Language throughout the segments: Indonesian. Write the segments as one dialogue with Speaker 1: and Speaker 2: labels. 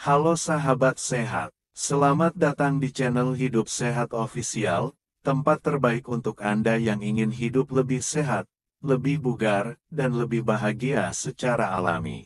Speaker 1: Halo sahabat sehat, selamat datang di channel Hidup Sehat Official, tempat terbaik untuk Anda yang ingin hidup lebih sehat, lebih bugar, dan lebih bahagia secara alami.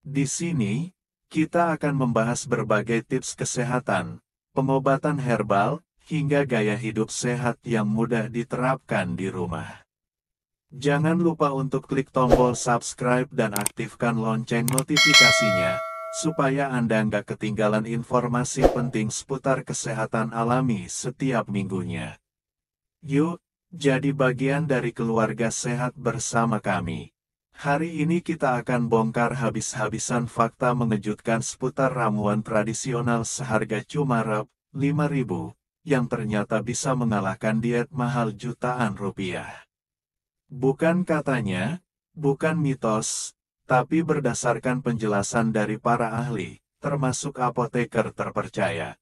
Speaker 1: Di sini, kita akan membahas berbagai tips kesehatan, pengobatan herbal, hingga gaya hidup sehat yang mudah diterapkan di rumah. Jangan lupa untuk klik tombol subscribe dan aktifkan lonceng notifikasinya, supaya Anda nggak ketinggalan informasi penting seputar kesehatan alami setiap minggunya. Yuk, jadi bagian dari keluarga sehat bersama kami. Hari ini kita akan bongkar habis-habisan fakta mengejutkan seputar ramuan tradisional seharga cuma Rp5.000, yang ternyata bisa mengalahkan diet mahal jutaan rupiah. Bukan katanya, bukan mitos, tapi berdasarkan penjelasan dari para ahli, termasuk apoteker terpercaya.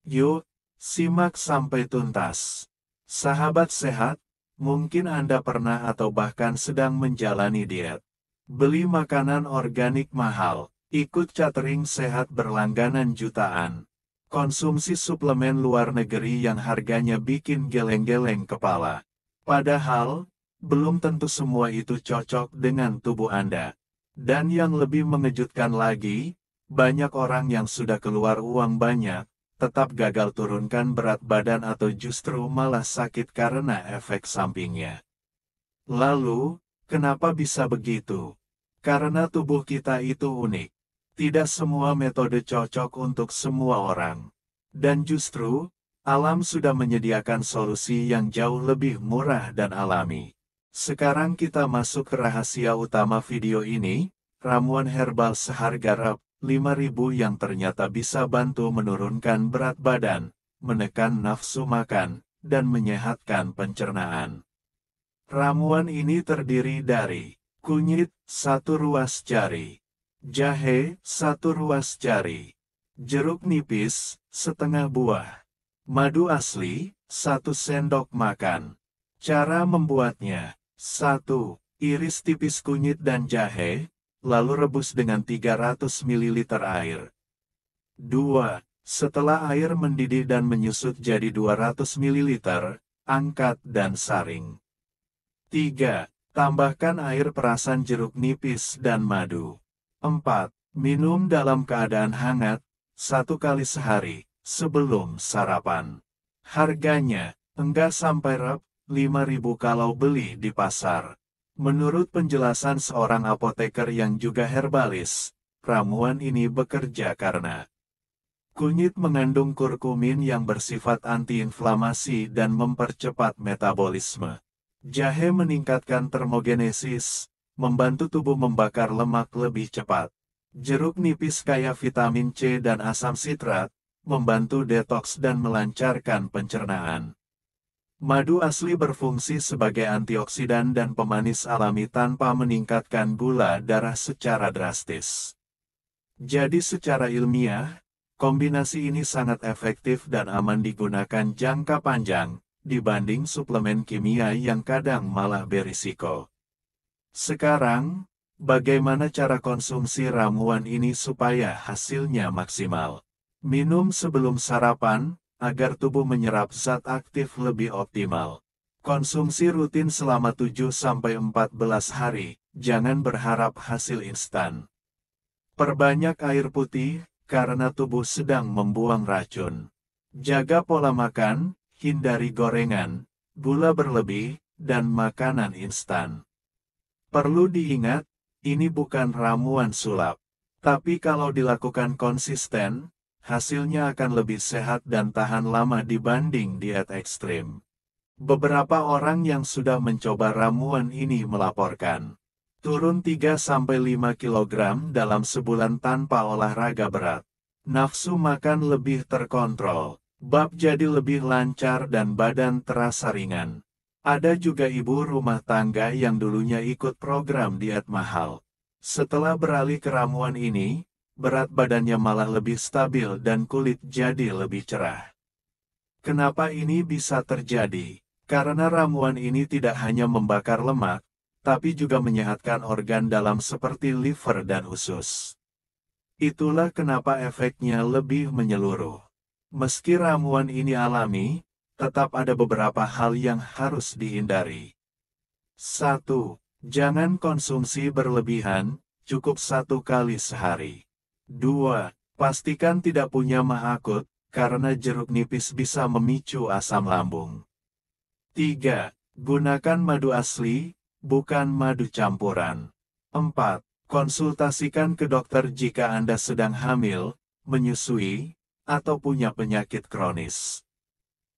Speaker 1: Yuk, simak sampai tuntas. Sahabat sehat, mungkin Anda pernah atau bahkan sedang menjalani diet. Beli makanan organik mahal, ikut catering sehat berlangganan jutaan. Konsumsi suplemen luar negeri yang harganya bikin geleng-geleng kepala. Padahal, belum tentu semua itu cocok dengan tubuh Anda. Dan yang lebih mengejutkan lagi, banyak orang yang sudah keluar uang banyak, tetap gagal turunkan berat badan atau justru malah sakit karena efek sampingnya. Lalu, kenapa bisa begitu? Karena tubuh kita itu unik. Tidak semua metode cocok untuk semua orang. Dan justru, alam sudah menyediakan solusi yang jauh lebih murah dan alami. Sekarang kita masuk ke rahasia utama video ini, ramuan herbal seharga Rp5.000 yang ternyata bisa bantu menurunkan berat badan, menekan nafsu makan, dan menyehatkan pencernaan. Ramuan ini terdiri dari kunyit 1 ruas jari, jahe 1 ruas jari, jeruk nipis setengah buah, madu asli 1 sendok makan. Cara membuatnya: 1. Iris tipis kunyit dan jahe, lalu rebus dengan 300 ml air. 2. Setelah air mendidih dan menyusut jadi 200 ml, angkat dan saring. 3. Tambahkan air perasan jeruk nipis dan madu. 4. Minum dalam keadaan hangat, 1 kali sehari, sebelum sarapan. Harganya, enggak sampai Rp5.000 kalau beli di pasar. Menurut penjelasan seorang apoteker yang juga herbalis, ramuan ini bekerja karena kunyit mengandung kurkumin yang bersifat antiinflamasi dan mempercepat metabolisme. Jahe meningkatkan termogenesis, membantu tubuh membakar lemak lebih cepat. Jeruk nipis kaya vitamin C dan asam sitrat, membantu detoks dan melancarkan pencernaan. Madu asli berfungsi sebagai antioksidan dan pemanis alami tanpa meningkatkan gula darah secara drastis. Jadi secara ilmiah, kombinasi ini sangat efektif dan aman digunakan jangka panjang, dibanding suplemen kimia yang kadang malah berisiko. Sekarang, bagaimana cara konsumsi ramuan ini supaya hasilnya maksimal? Minum sebelum sarapan, agar tubuh menyerap zat aktif lebih optimal. Konsumsi rutin selama 7-14 hari, jangan berharap hasil instan. Perbanyak air putih, karena tubuh sedang membuang racun. Jaga pola makan, hindari gorengan, gula berlebih, dan makanan instan. Perlu diingat, ini bukan ramuan sulap. Tapi kalau dilakukan konsisten, hasilnya akan lebih sehat dan tahan lama dibanding diet ekstrim. Beberapa orang yang sudah mencoba ramuan ini melaporkan turun 3-5 kg dalam sebulan tanpa olahraga berat. Nafsu makan lebih terkontrol, bab jadi lebih lancar dan badan terasa ringan. Ada juga ibu rumah tangga yang dulunya ikut program diet mahal. Setelah beralih ke ramuan ini, berat badannya malah lebih stabil dan kulit jadi lebih cerah. Kenapa ini bisa terjadi? Karena ramuan ini tidak hanya membakar lemak, tapi juga menyehatkan organ dalam seperti liver dan usus. Itulah kenapa efeknya lebih menyeluruh. Meski ramuan ini alami, tetap ada beberapa hal yang harus dihindari. 1. Jangan konsumsi berlebihan, cukup 1 kali sehari. 2. Pastikan tidak punya mah akut, karena jeruk nipis bisa memicu asam lambung. 3. Gunakan madu asli, bukan madu campuran. 4. Konsultasikan ke dokter jika Anda sedang hamil, menyusui, atau punya penyakit kronis.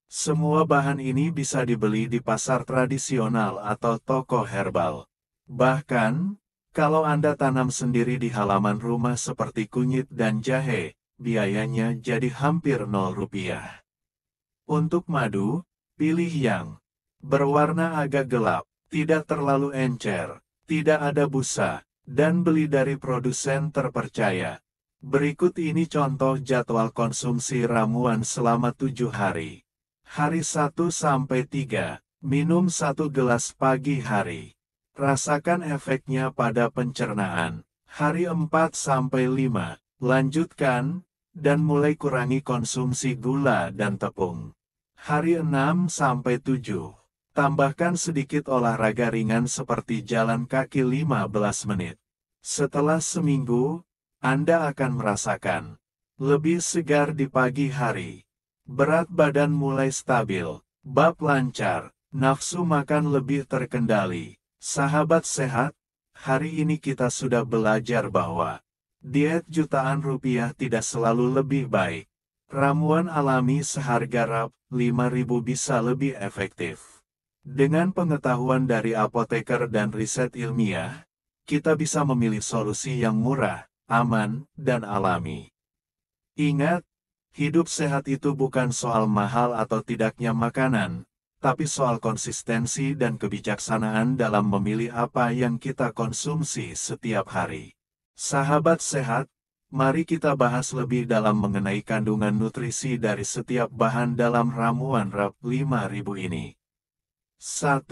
Speaker 1: Semua bahan ini bisa dibeli di pasar tradisional atau toko herbal. Bahkan, kalau Anda tanam sendiri di halaman rumah seperti kunyit dan jahe, biayanya jadi hampir Rp0. Untuk madu, pilih yang berwarna agak gelap, tidak terlalu encer, tidak ada busa, dan beli dari produsen terpercaya. Berikut ini contoh jadwal konsumsi ramuan selama 7 hari. Hari 1-3, minum 1 gelas pagi hari. Rasakan efeknya pada pencernaan. Hari 4-5, lanjutkan, dan mulai kurangi konsumsi gula dan tepung. Hari 6-7. Tambahkan sedikit olahraga ringan seperti jalan kaki 15 menit. Setelah seminggu, Anda akan merasakan lebih segar di pagi hari. Berat badan mulai stabil, bab lancar, nafsu makan lebih terkendali. Sahabat sehat, hari ini kita sudah belajar bahwa diet jutaan rupiah tidak selalu lebih baik. Ramuan alami seharga Rp5.000 bisa lebih efektif. Dengan pengetahuan dari apoteker dan riset ilmiah, kita bisa memilih solusi yang murah, aman, dan alami. Ingat, hidup sehat itu bukan soal mahal atau tidaknya makanan, tapi soal konsistensi dan kebijaksanaan dalam memilih apa yang kita konsumsi setiap hari. Sahabat sehat, mari kita bahas lebih dalam mengenai kandungan nutrisi dari setiap bahan dalam ramuan Rp5.000 ini. 1.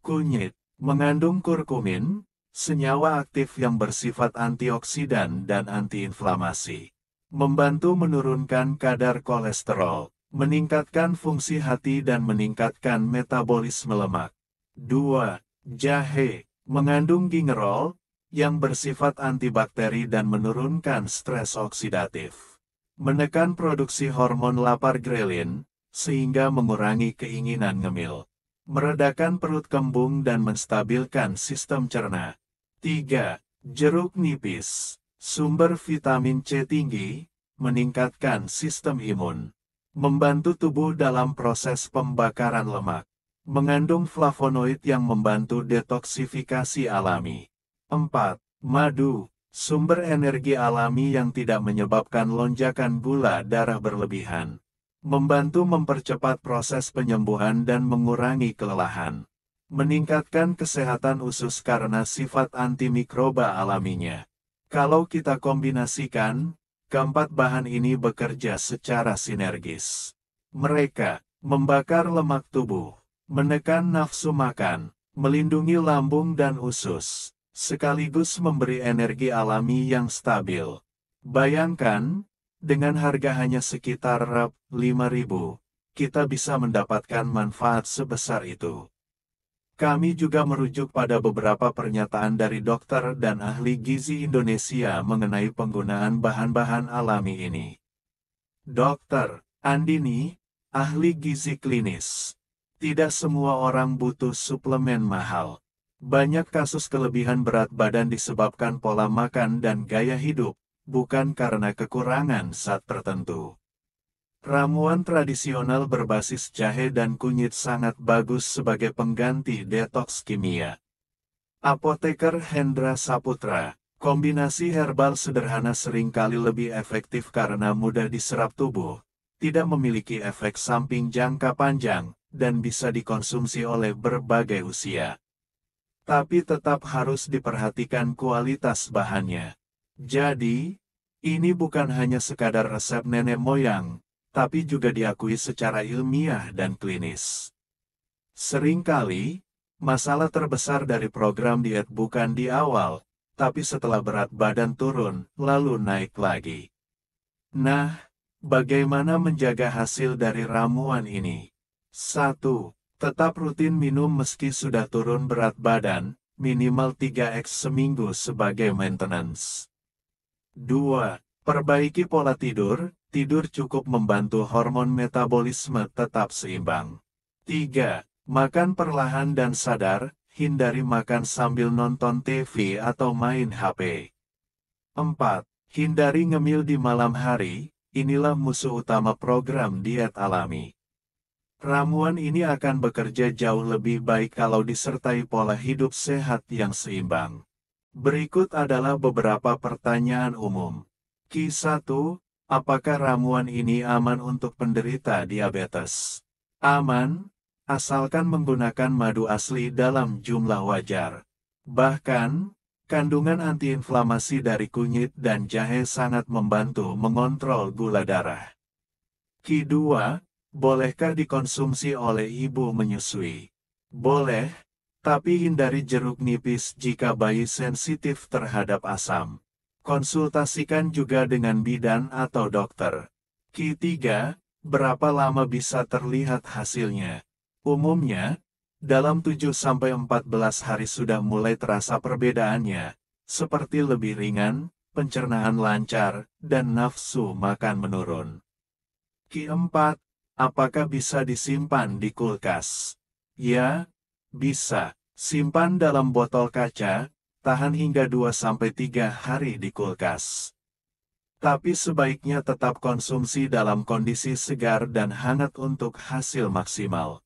Speaker 1: Kunyit mengandung kurkumin, senyawa aktif yang bersifat antioksidan dan antiinflamasi. Membantu menurunkan kadar kolesterol, meningkatkan fungsi hati dan meningkatkan metabolisme lemak. 2. Jahe mengandung gingerol, yang bersifat antibakteri dan menurunkan stres oksidatif. Menekan produksi hormon lapar grelin, sehingga mengurangi keinginan ngemil. Meredakan perut kembung dan menstabilkan sistem cerna. 3. Jeruk nipis, sumber vitamin C tinggi, meningkatkan sistem imun. Membantu tubuh dalam proses pembakaran lemak. Mengandung flavonoid yang membantu detoksifikasi alami. 4. Madu, sumber energi alami yang tidak menyebabkan lonjakan gula darah berlebihan. Membantu mempercepat proses penyembuhan dan mengurangi kelelahan. Meningkatkan kesehatan usus karena sifat antimikroba alaminya. Kalau kita kombinasikan, keempat bahan ini bekerja secara sinergis. Mereka membakar lemak tubuh, menekan nafsu makan, melindungi lambung dan usus, sekaligus memberi energi alami yang stabil. Bayangkan, dengan harga hanya sekitar Rp5.000, kita bisa mendapatkan manfaat sebesar itu. Kami juga merujuk pada beberapa pernyataan dari dokter dan ahli gizi Indonesia mengenai penggunaan bahan-bahan alami ini. Dr. Andini, ahli gizi klinis. Tidak semua orang butuh suplemen mahal. Banyak kasus kelebihan berat badan disebabkan pola makan dan gaya hidup, bukan karena kekurangan zat tertentu. Ramuan tradisional berbasis jahe dan kunyit sangat bagus sebagai pengganti detoks kimia. Apoteker Hendra Saputra, kombinasi herbal sederhana seringkali lebih efektif karena mudah diserap tubuh, tidak memiliki efek samping jangka panjang, dan bisa dikonsumsi oleh berbagai usia. Tapi tetap harus diperhatikan kualitas bahannya. Jadi, ini bukan hanya sekadar resep nenek moyang, tapi juga diakui secara ilmiah dan klinis. Seringkali, masalah terbesar dari program diet bukan di awal, tapi setelah berat badan turun, lalu naik lagi. Nah, bagaimana menjaga hasil dari ramuan ini? 1. Tetap rutin minum meski sudah turun berat badan, minimal 3x seminggu sebagai maintenance. 2. Perbaiki pola tidur, tidur cukup membantu hormon metabolisme tetap seimbang. 3. Makan perlahan dan sadar, hindari makan sambil nonton TV atau main HP. 4. Hindari ngemil di malam hari, inilah musuh utama program diet alami. Ramuan ini akan bekerja jauh lebih baik kalau disertai pola hidup sehat yang seimbang. Berikut adalah beberapa pertanyaan umum. Q1, apakah ramuan ini aman untuk penderita diabetes? Aman, asalkan menggunakan madu asli dalam jumlah wajar. Bahkan, kandungan antiinflamasi dari kunyit dan jahe sangat membantu mengontrol gula darah. Q2, bolehkah dikonsumsi oleh ibu menyusui? Boleh, tapi hindari jeruk nipis jika bayi sensitif terhadap asam. Konsultasikan juga dengan bidan atau dokter. Q3, berapa lama bisa terlihat hasilnya? Umumnya, dalam 7-14 hari sudah mulai terasa perbedaannya, seperti lebih ringan, pencernaan lancar, dan nafsu makan menurun. Q4, apakah bisa disimpan di kulkas? Ya, bisa. Simpan dalam botol kaca, tahan hingga 2-3 hari di kulkas. Tapi sebaiknya tetap konsumsi dalam kondisi segar dan hangat untuk hasil maksimal.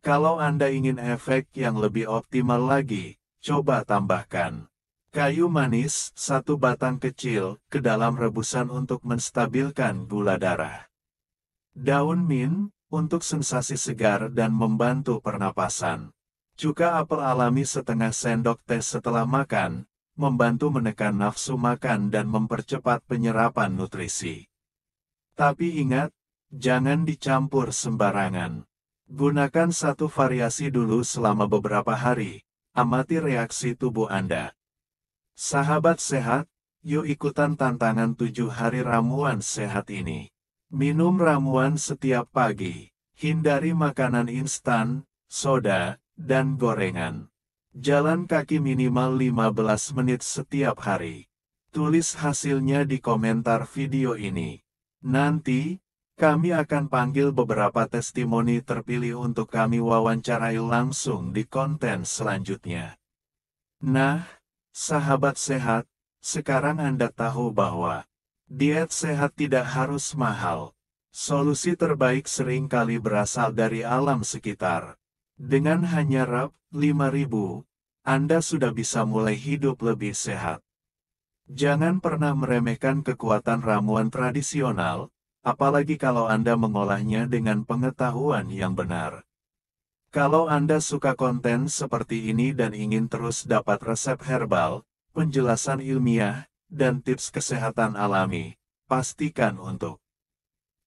Speaker 1: Kalau Anda ingin efek yang lebih optimal lagi, coba tambahkan kayu manis, 1 batang kecil, ke dalam rebusan untuk menstabilkan gula darah. Daun mint, untuk sensasi segar dan membantu pernapasan. Cuka apel alami setengah sendok teh setelah makan, membantu menekan nafsu makan dan mempercepat penyerapan nutrisi. Tapi ingat, jangan dicampur sembarangan. Gunakan satu variasi dulu selama beberapa hari, amati reaksi tubuh Anda. Sahabat sehat, yuk ikutan tantangan 7 hari ramuan sehat ini. Minum ramuan setiap pagi, hindari makanan instan, soda, dan gorengan. Jalan kaki minimal 15 menit setiap hari. Tulis hasilnya di komentar video ini. Nanti, kami akan panggil beberapa testimoni terpilih untuk kami wawancarai langsung di konten selanjutnya. Nah, sahabat sehat, sekarang Anda tahu bahwa diet sehat tidak harus mahal. Solusi terbaik seringkali berasal dari alam sekitar. Dengan hanya Rp5.000, Anda sudah bisa mulai hidup lebih sehat. Jangan pernah meremehkan kekuatan ramuan tradisional, apalagi kalau Anda mengolahnya dengan pengetahuan yang benar. Kalau Anda suka konten seperti ini dan ingin terus dapat resep herbal, penjelasan ilmiah, dan tips kesehatan alami, pastikan untuk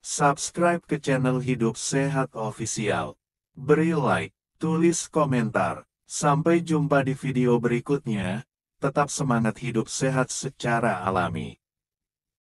Speaker 1: subscribe ke channel Hidup Sehat Official. Beri like, tulis komentar. Sampai jumpa di video berikutnya. Tetap semangat hidup sehat secara alami.